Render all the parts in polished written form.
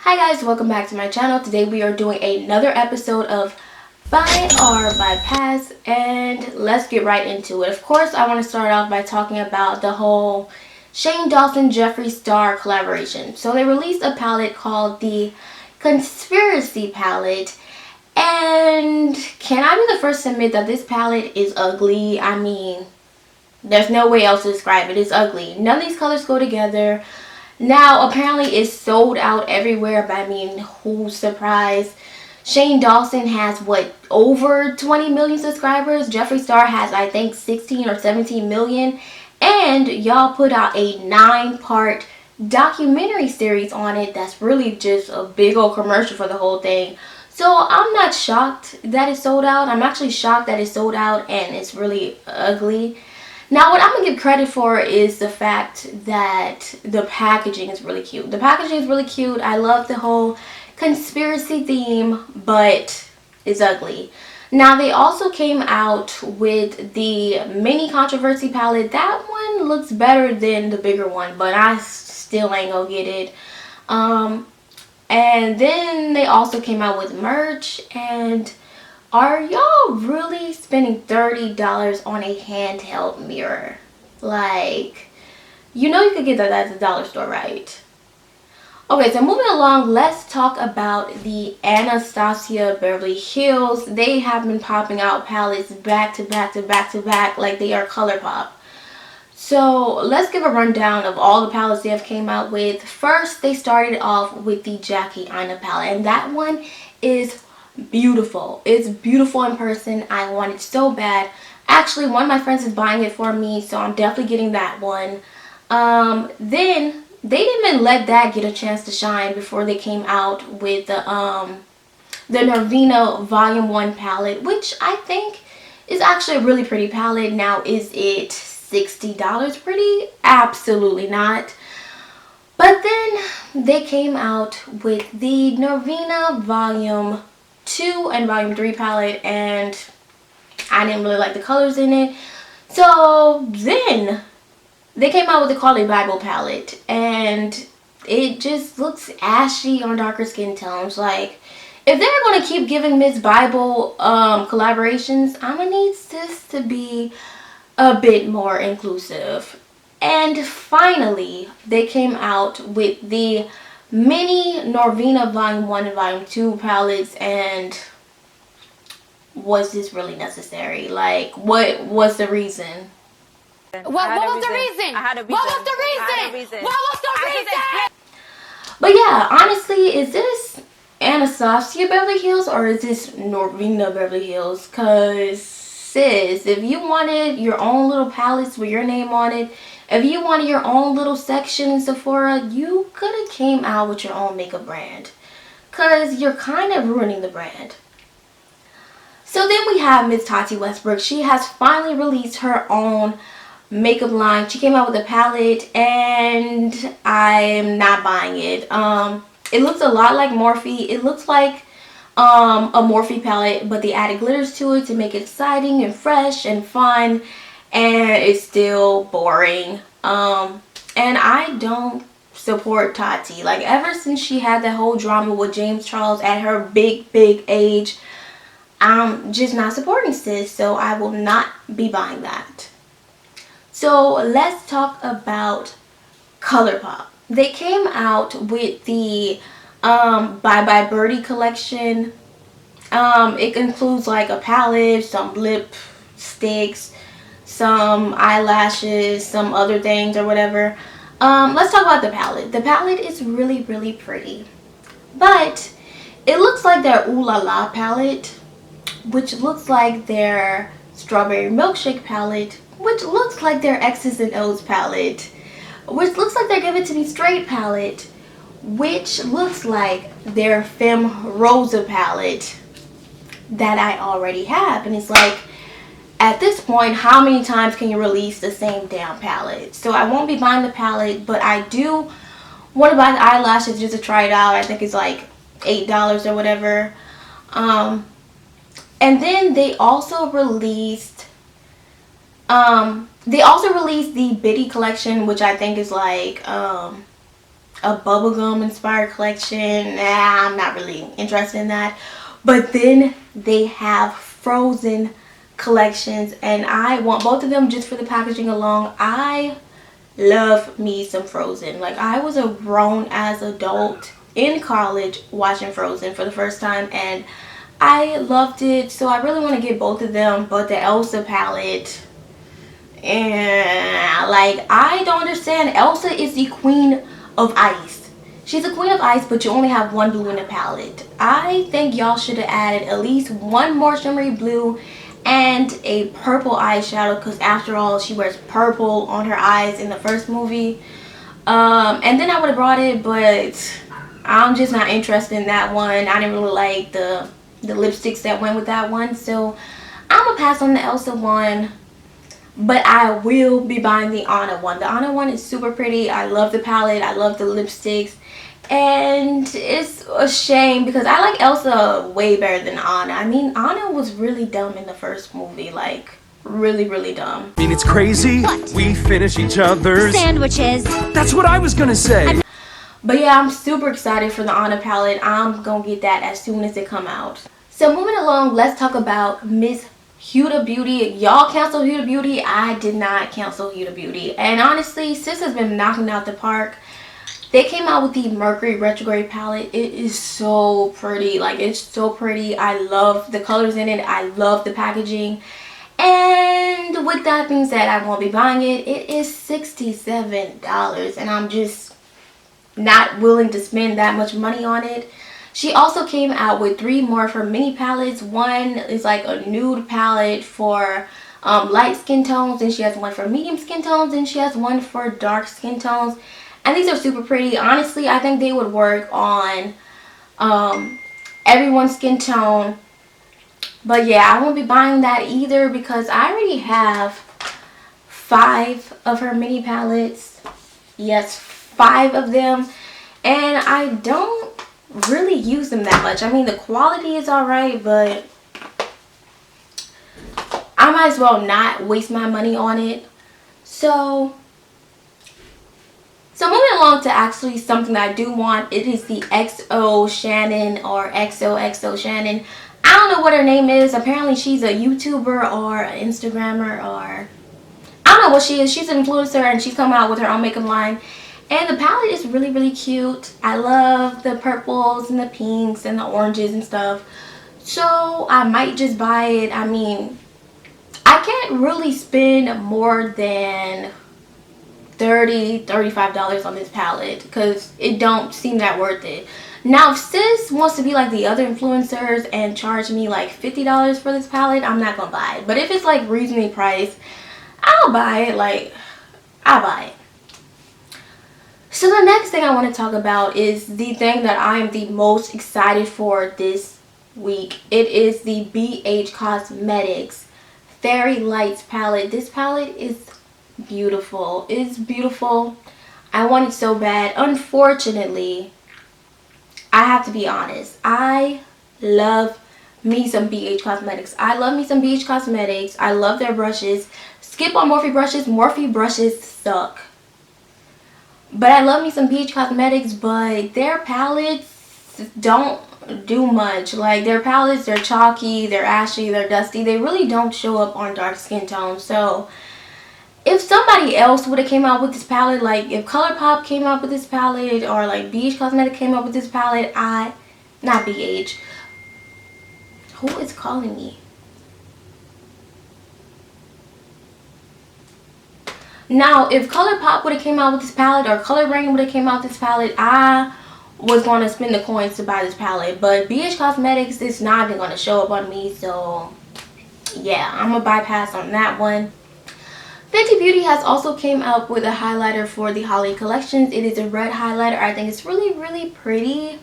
Hi guys, welcome back to my channel. Today we are doing another episode of Buy or Bypass, and let's get right into it. Of course, I want to start off by talking about the whole Dawson Jeffree star collaboration. So they released a palette called the Conspiracy Palette, and can I be the first to admit that this palette is ugly? I mean, there's no way else to describe it. It's ugly. None of these colors go together. Now, apparently it's sold out everywhere, but I mean, who's surprised? Dawson has, what, over 20 million subscribers? Jeffree Star has, I think, 16 or 17 million. And y'all put out a 9-part documentary series on it that's really just a big old commercial for the whole thing. So I'm not shocked that it's sold out. I'm actually shocked that it's sold out and it's really ugly. Now, what I'm going to give credit for is the fact that the packaging is really cute. The packaging is really cute. I love the whole conspiracy theme, but it's ugly. Now, they also came out with the mini controversy palette. That one looks better than the bigger one, but I still ain't gonna get it. And then they also came out with merch, and are y'all really spending $30 on a handheld mirror? Like, you know you could get that at the dollar store, right? Okay, so moving along, let's talk about the Anastasia Beverly Hills. They have been popping out palettes back to back to back to back like they are Colourpop. So let's give a rundown of all the palettes they have came out with. First, they started off with the Jackie Aina palette, and that one is beautiful. It's beautiful in person. I want it so bad. Actually, one of my friends is buying it for me, so I'm definitely getting that one. Then they didn't even let that get a chance to shine before they came out with the Nervina Volume 1 palette, which I think is actually a really pretty palette. Now, is it $60 pretty? Absolutely not. But then they came out with the Nervina Volume 2 and Volume 3 palette, and I didn't really like the colors in it. So then they came out with the Call It Bible palette, and it just looks ashy on darker skin tones. Like, if they're going to keep giving Miss Bible collaborations, I'm going to need this to be a bit more inclusive. And finally, they came out with the mini Nervina Volume 1 and Volume 2 palettes, and was this really necessary? Like, what was the reason? What was the reason? What was the reason? What was the reason? But yeah, honestly, is this Anastasia Beverly Hills or is this Nervina Beverly Hills? Because, sis, if you wanted your own little palettes with your name on it, if you wanted your own little section in Sephora, you could have came out with your own makeup brand. Because you're kind of ruining the brand. So then we have Miss Tati Westbrook. She has finally released her own makeup line. She came out with a palette, and I'm not buying it. It looks a lot like Morphe. It looks like a Morphe palette, but they added glitters to it to make it exciting and fresh and fun, and it's still boring. And I don't support Tati. Like, ever since she had that whole drama with James Charles at her big age, I'm just not supporting sis, so I will not be buying that. So let's talk about Colourpop. They came out with the Bye Bye Birdie collection. It includes like a palette, some lipsticks, some eyelashes, some other things or whatever. Let's talk about the palette. The palette is really pretty, but it looks like their Ooh La La palette, which looks like their Strawberry Milkshake palette, which looks like their X's and O's palette, which looks like their Give It To Me Straight palette, which looks like their Femme Rosa palette that I already have. And it's like, at this point, how many times can you release the same damn palette? So I won't be buying the palette, but I do want to buy the eyelashes just to try it out. I think it's like $8 or whatever. And then they also released the Bitty collection, which I think is like a bubblegum inspired collection. Nah, I'm not really interested in that. But then they have frozen collections, and I want both of them just for the packaging alone. I love me some Frozen. Like, I was a grown ass adult in college watching Frozen for the first time, and I loved it. So I really want to get both of them. But the Elsa palette, and like, I don't understand. Elsa is the queen of ice. She's a queen of ice, but you only have one blue in the palette. I think y'all should have added at least one more shimmery blue and a purple eyeshadow, because after all, she wears purple on her eyes in the first movie. And then I would have brought it, but I'm just not interested in that one. I didn't really like the lipsticks that went with that one, so I'm gonna pass on the Elsa one. But I will be buying the Anna one. The Anna one is super pretty. I love the palette. I love the lipsticks. And it's a shame because I like Elsa way better than Anna. I mean, Anna was really dumb in the first movie. Like, really, really dumb. I mean, it's crazy. What? We finish each other's sandwiches. That's what I was gonna say. But yeah, I'm super excited for the Anna palette. I'm gonna get that as soon as it come out. So moving along, let's talk about Miss Huda Beauty. Y'all canceled Huda Beauty. I did not cancel Huda Beauty. And honestly, sis has been knocking out the park. They came out with the Mercury Retrograde palette. It is so pretty. Like, it's so pretty. I love the colors in it. I love the packaging. And with that being said, I won't be buying it. It is $67. And I'm just not willing to spend that much money on it. She also came out with 3 more of her mini palettes. One is like a nude palette for light skin tones. And she has one for medium skin tones. And she has one for dark skin tones. And these are super pretty. Honestly, I think they would work on everyone's skin tone. But yeah, I won't be buying that either because I already have 5 of her mini palettes. Yes, 5 of them. And I don't really use them that much. I mean, the quality is alright, but I might as well not waste my money on it. So moving along to actually something that I do want, it is the XO Shannon or XOXO Shannon. I don't know what her name is. Apparently she's a YouTuber or an Instagrammer, or I don't know what she is. She's an influencer and she's come out with her own makeup line. And the palette is really, really cute. I love the purples and the pinks and the oranges and stuff. So I might just buy it. I mean, I can't really spend more than $35 on this palette because it don't seem that worth it. Now, if sis wants to be like the other influencers and charge me like $50 for this palette, I'm not gonna buy it. But if it's like reasonably priced, I'll buy it. Like, I'll buy it. So the next thing I want to talk about is the thing that I am the most excited for this week. It is the BH Cosmetics Fairy Lights palette. This palette is beautiful. It's beautiful. I want it so bad. Unfortunately, I have to be honest. I love me some BH Cosmetics. I love me some BH Cosmetics. I love their brushes. Skip on Morphe brushes. Morphe brushes suck. But I love me some BH Cosmetics, but their palettes don't do much. Like, their palettes, they're chalky, they're ashy, they're dusty. They really don't show up on dark skin tones. So if somebody else would have came out with this palette, like if Colourpop came out with this palette or like BH Cosmetics came out with this palette, not BH. Who is calling me? Now, if Colourpop would have came out with this palette or Color Rain would have came out with this palette, I was going to spend the coins to buy this palette. But BH Cosmetics is not even going to show up on me. So, yeah, I'm going to bypass on that one. Fenty Beauty has also came out with a highlighter for the holiday collections. It is a red highlighter. I think it's really, really pretty.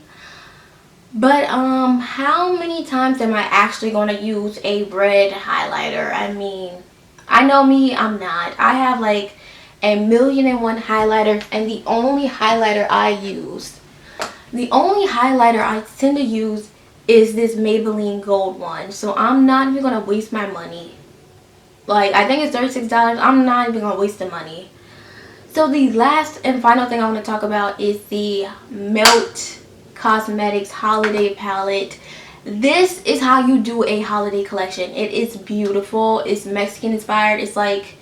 But how many times am I actually going to use a red highlighter? I mean, I know me, I'm not. I have like 1,000,001 highlighters, and the only highlighter I use, the only highlighter I tend to use is this Maybelline Gold one. So I'm not even going to waste my money. Like, I think it's $36. I'm not even going to waste the money. So the last and final thing I want to talk about is the Melt Cosmetics Holiday Palette. This is how you do a holiday collection. It is beautiful. It's Mexican inspired. It's like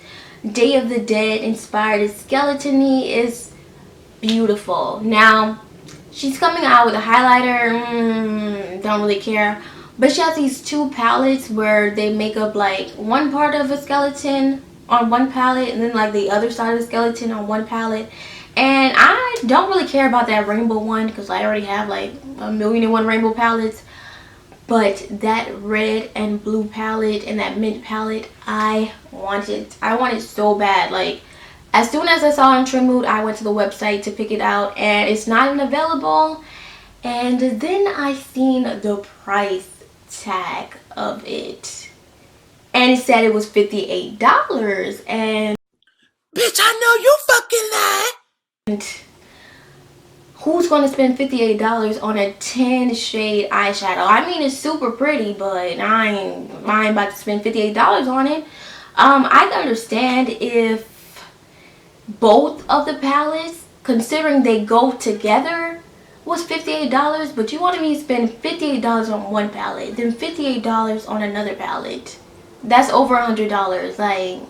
Day of the Dead inspired. It's skeleton-y. It's beautiful. Now, she's coming out with a highlighter. Don't really care. But she has these two palettes where they make up like one part of a skeleton on one palette and then like the other side of the skeleton on one palette. And I don't really care about that rainbow one because I already have like 1,000,001 rainbow palettes. But that red and blue palette and that mint palette, I want it. I want it so bad. Like, as soon as I saw it on Trendmood, I went to the website to pick it out, and it's not even available. And then I seen the price tag of it, and it said it was $58. And bitch, I know you fucking lied. And who's going to spend $58 on a 10 shade eyeshadow? I mean, it's super pretty, but I ain't about to spend $58 on it. I can understand if both of the palettes, considering they go together, was $58, but you wanted me to spend $58 on one palette, then $58 on another palette. That's over $100. Like,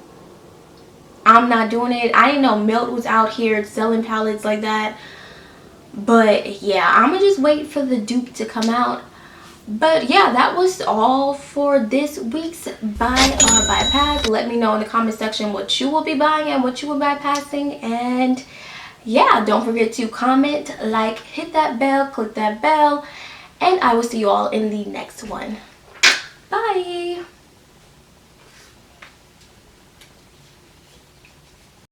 I'm not doing it. I didn't know Melt was out here selling palettes like that. But yeah, I'm gonna just wait for the dupe to come out. But yeah, that was all for this week's buy or bypass. Let me know in the comment section what you will be buying and what you will be bypassing. And yeah, don't forget to comment, like, hit that bell, click that bell, and I will see you all in the next one. Bye.